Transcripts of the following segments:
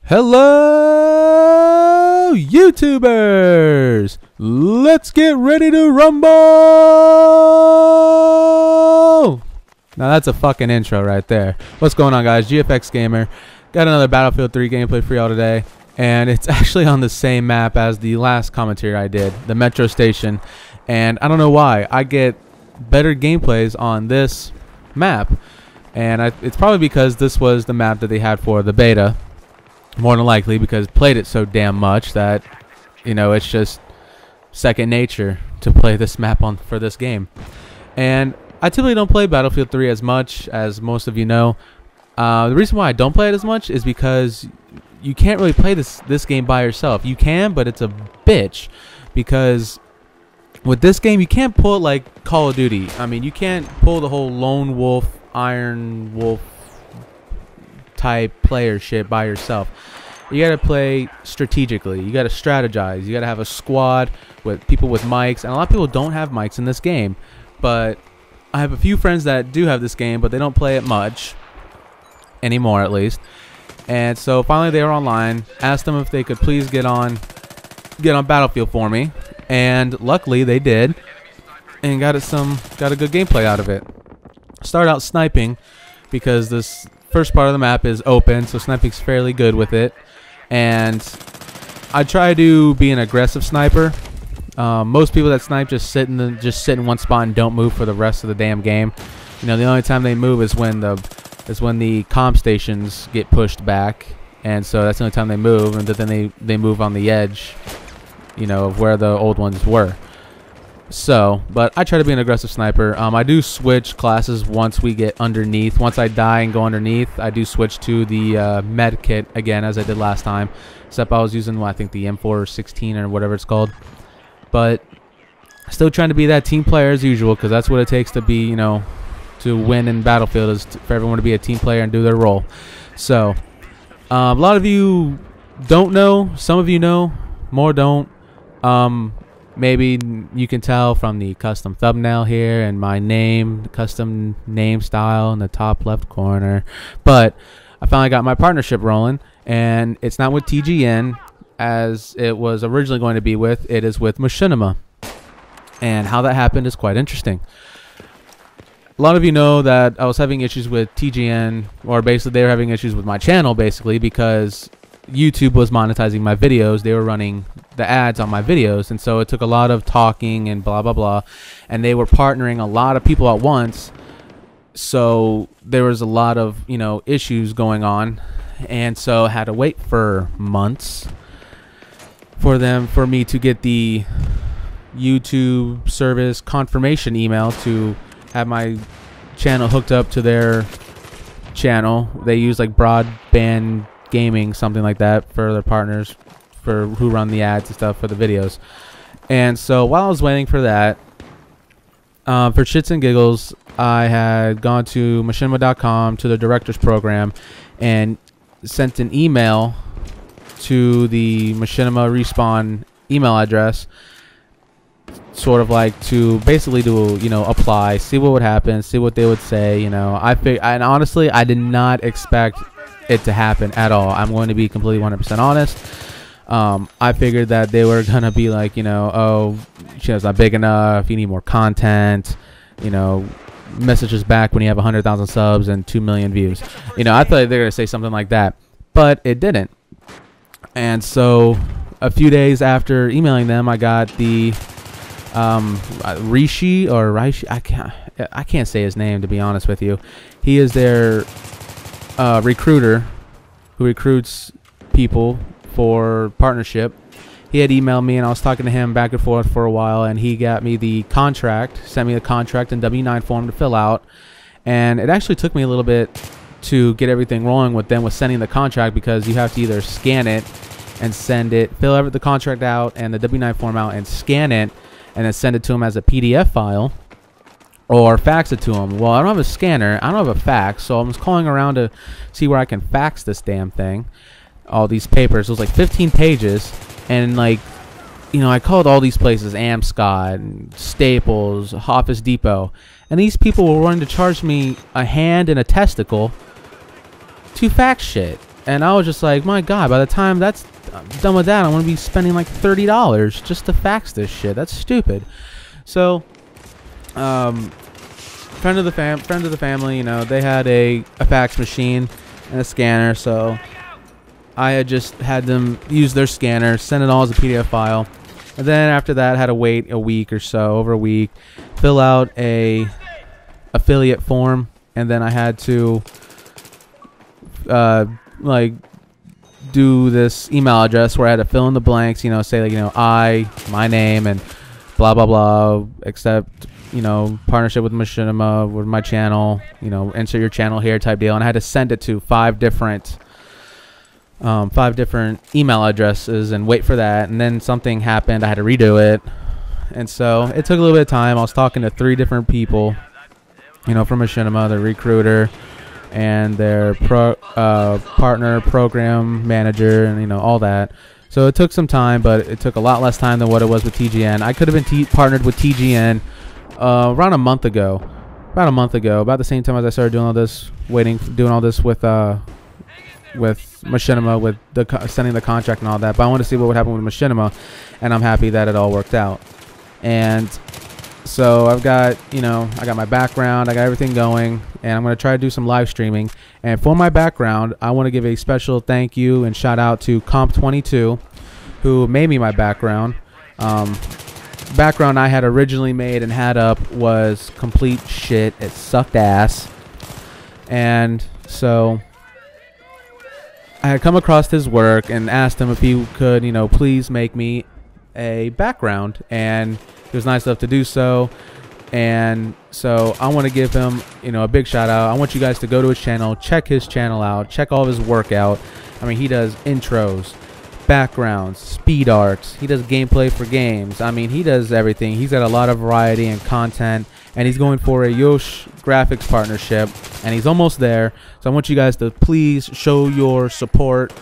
Hello, YouTubers! Let's get ready to rumble! Now that's a fucking intro right there. What's going on, guys? GFX Gamer. Got another Battlefield 3 gameplay for y'all today. And it's actually on the same map as the last commentary I did, the Metro Station. And I don't know why. I get better gameplays on this map. And it's probably because this was the map that they had for the beta. More than likely, because played it so damn much that, you know, it's just second nature to play this map for this game. And I typically don't play Battlefield 3 as much, as most of you know. The reason why I don't play it as much is because you can't really play this game by yourself. You can, but it's a bitch, because with this game you can't pull it like Call of Duty. I mean, you can't pull the whole lone wolf, iron wolf type player shit by yourself. You gotta play strategically. You gotta strategize. You gotta have a squad with people with mics, and a lot of people don't have mics in this game. But I have a few friends that do have this game, but they don't play it much anymore, at least. And so finally they were online. Asked them if they could please get on Battlefield for me, and luckily they did, and got a good gameplay out of it. Started out sniping because this first part of the map is open, so sniping's fairly good with it. And I try to be an aggressive sniper. Most people that snipe just sit in one spot and don't move for the rest of the damn game. You know, the only time they move is when the comm stations get pushed back, and so that's the only time they move. And then they move on the edge, you know, of where the old ones were. So, but I try to be an aggressive sniper. I do switch classes once we get underneath. Once I die and go underneath, I do switch to the med kit again, as I did last time. Except I was using, well, I think the M416 or whatever it's called. But still trying to be that team player as usual, because that's what it takes to be, you know, to win in Battlefield, is for everyone to be a team player and do their role. So, a lot of you don't know. Some of you know. More don't. Maybe you can tell from the custom thumbnail here and my name, the custom name style in the top left corner. But I finally got my partnership rolling, and it's not with TGN as it was originally going to be with. It is with Machinima. And how that happened is quite interesting. A lot of you know that I was having issues with TGN, or basically they were having issues with my channel, basically, because YouTube was monetizing my videos. They were running the ads on my videos, and so it took a lot of talking and blah blah blah, and they were partnering a lot of people at once, so there was a lot of, you know, issues going on, and so I had to wait for months for me to get the YouTube service confirmation email to have my channel hooked up to their channel. They use like broadband gaming, something like that, for their partners, for who run the ads and stuff for the videos. And so while I was waiting for that, for shits and giggles, I had gone to machinima.com, to the director's program, and sent an email to the Machinima respawn email address, sort of like to basically do, you know, apply, see what would happen, see what they would say. You know, and honestly, I did not expect it to happen at all. I'm going to be completely 100% honest. I figured that they were gonna be like, you know, oh, channel's not big enough, you need more content, you know, messages back when you have 100,000 subs and 2 million views. You know, I thought they were gonna say something like that, but it didn't. And so a few days after emailing them, I got the Rishi, I can't say his name, to be honest with you. He is their recruiter who recruits people for partnership. He had emailed me, and I was talking to him back and forth for a while, and he got me the contract, sent me the contract in W9 form to fill out. And it actually took me a little bit to get everything rolling with them with sending the contract, because you have to either scan it and send it, fill the contract out and the W9 form out and scan it, and then send it to him as a PDF file, or fax it to him. Well, I don't have a scanner, I don't have a fax, so I'm just calling around to see where I can fax this damn thing. All these papers, it was like 15 pages, and like, you know, I called all these places, Amscot, and Staples, Office Depot, and these people were wanting to charge me a hand and a testicle to fax shit. And I was just like, my God, by the time I'm done with that, I'm going to be spending like $30 just to fax this shit. That's stupid. So, friend of the family, you know, they had a fax machine and a scanner, so I had just had them use their scanner, send it all as a PDF file, and then after that, I had to wait a week or so, over a week, fill out a affiliate form, and then I had to like do this email address where I had to fill in the blanks, you know, say like, you know, my name and blah blah blah, accept, you know, partnership with Machinima, with my channel, you know, insert your channel here type deal. And I had to send it to five different email addresses and wait for that. And then something happened. I had to redo it. And so it took a little bit of time. I was talking to 3 different people, you know, from Machinima, the recruiter and their partner program manager, and, you know, all that. So it took some time, but it took a lot less time than what it was with TGN. I could have been partnered with TGN around a month ago. About the same time as I started doing all this, doing all this with Machinima, with sending the contract and all that. But I want to see what would happen with Machinima, and I'm happy that it all worked out. And so I've got, you know, I got my background, I got everything going, and I'm going to try to do some live streaming. And for my background, I want to give a special thank you and shout out to Comp22, who made me my background. Background I had originally made and had up was complete shit. It sucked ass. And so I had come across his work and asked him if he could, you know, please make me a background, and he was nice enough to do so. And so I want to give him, you know, a big shout out. I want you guys to go to his channel, check his channel out, check all of his work out. I mean, he does intros, backgrounds, speed arts, he does gameplay for games. I mean, he does everything. He's got a lot of variety and content, and he's going for a Yosh graphics partnership, and he's almost there. So I want you guys to please show your support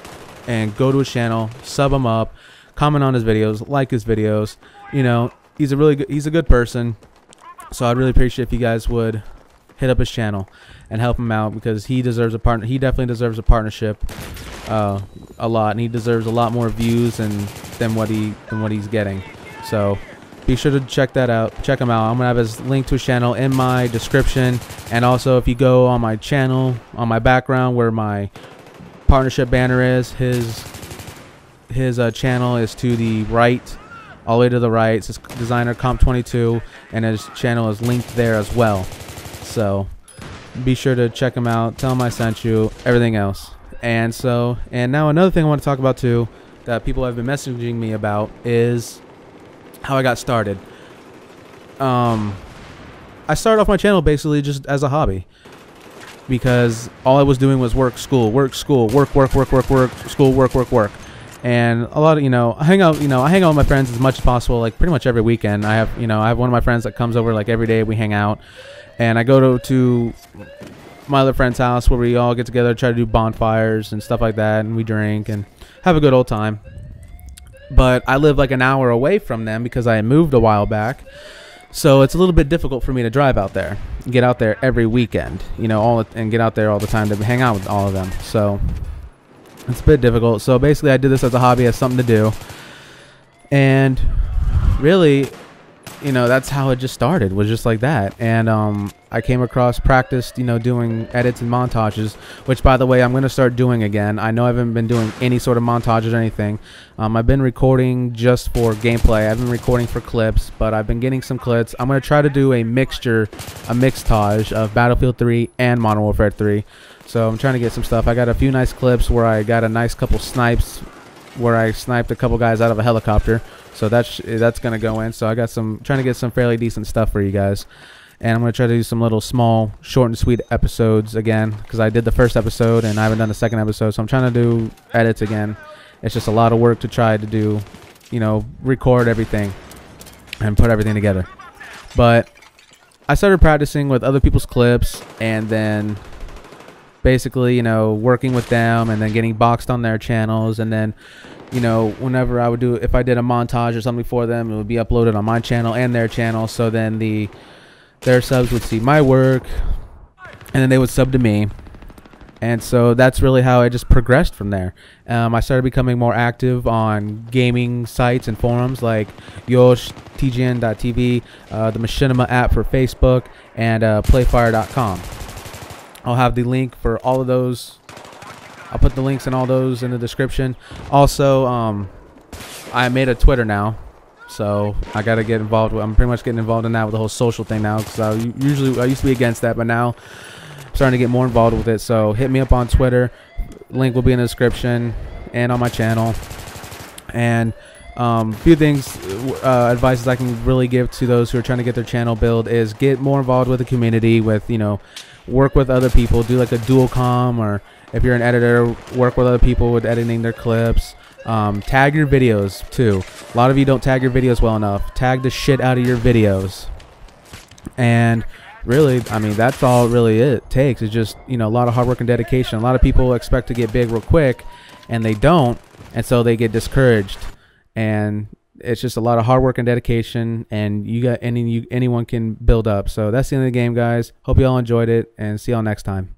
and go to his channel, sub him up, comment on his videos, like his videos. You know, he's a good person. So I'd really appreciate if you guys would hit up his channel and help him out, because he deserves a partner. He definitely deserves a partnership a lot, and he deserves a lot more views than what he's getting. So be sure to check that out. Check him out. I'm gonna have his link to his channel in my description, and also if you go on my channel, on my background where my partnership banner is, his channel is to the right. All the way to the right, it says designer Comp22, and his channel is linked there as well. So be sure to check him out, tell him I sent you, everything else. And now another thing I want to talk about too, that people have been messaging me about, is how I got started. I started off my channel basically just as a hobby, because all I was doing was work, school, work, school, work, school, work. And a lot of, you know, I hang out with my friends as much as possible, like pretty much every weekend. I have one of my friends that comes over like every day. We hang out, and I go to my other friend's house where we all get together, try to do bonfires and stuff like that, and we drink and have a good old time. But I live like an hour away from them because I moved a while back, so it's a little bit difficult for me to drive out there, get out there every weekend, you know, and get out there all the time to hang out with all of them. So it's a bit difficult. So basically I did this as a hobby, as something to do. And really, you know, that's how it just started, was just like that. And I came across, practiced, you know, doing edits and montages, which by the way, I'm going to start doing again. I know I haven't been doing any sort of montages or anything. I've been recording just for gameplay. I've been recording for clips, but I've been getting some clips. I'm going to try to do a mixtage of Battlefield 3 and Modern Warfare 3. So I'm trying to get some stuff. I got a few nice clips where I got a nice couple snipes, where I sniped a couple guys out of a helicopter. So that's gonna go in. So I got trying to get some fairly decent stuff for you guys. And I'm gonna try to do some little small, short and sweet episodes again, because I did the first episode and I haven't done the second episode. So I'm trying to do edits again. It's just a lot of work to try to do, you know, record everything and put everything together. But I started practicing with other people's clips, and then basically, you know, working with them, and then getting boxed on their channels. And then, you know, whenever I would if I did a montage or something for them, it would be uploaded on my channel and their channel. So then their subs would see my work, and then they would sub to me. And so that's really how I just progressed from there. I started becoming more active on gaming sites and forums like Yosh, TGN.tv, the Machinima app for Facebook, and playfire.com. I'll have the link for all of those. I'll put the links and all those in the description. Also, I made a Twitter now, so I got to get involved with. I'm pretty much getting involved in that with the whole social thing now, because I used to be against that, but now starting to get more involved with it. So hit me up on Twitter. Link will be in the description and on my channel. And few things, advices I can really give to those who are trying to get their channel built is get more involved with the community, with, you know, work with other people, do like a dual com, or if you're an editor, work with other people with editing their clips. Tag your videos too. A lot of you don't tag your videos well enough. Tag the shit out of your videos. And really, I mean, that's all really it takes. It's just, you know, a lot of hard work and dedication. A lot of people expect to get big real quick, and they don't, and so they get discouraged. And it's just a lot of hard work and dedication, and anyone can build up. So that's the end of the game, guys. Hope you all enjoyed it, and see y'all next time.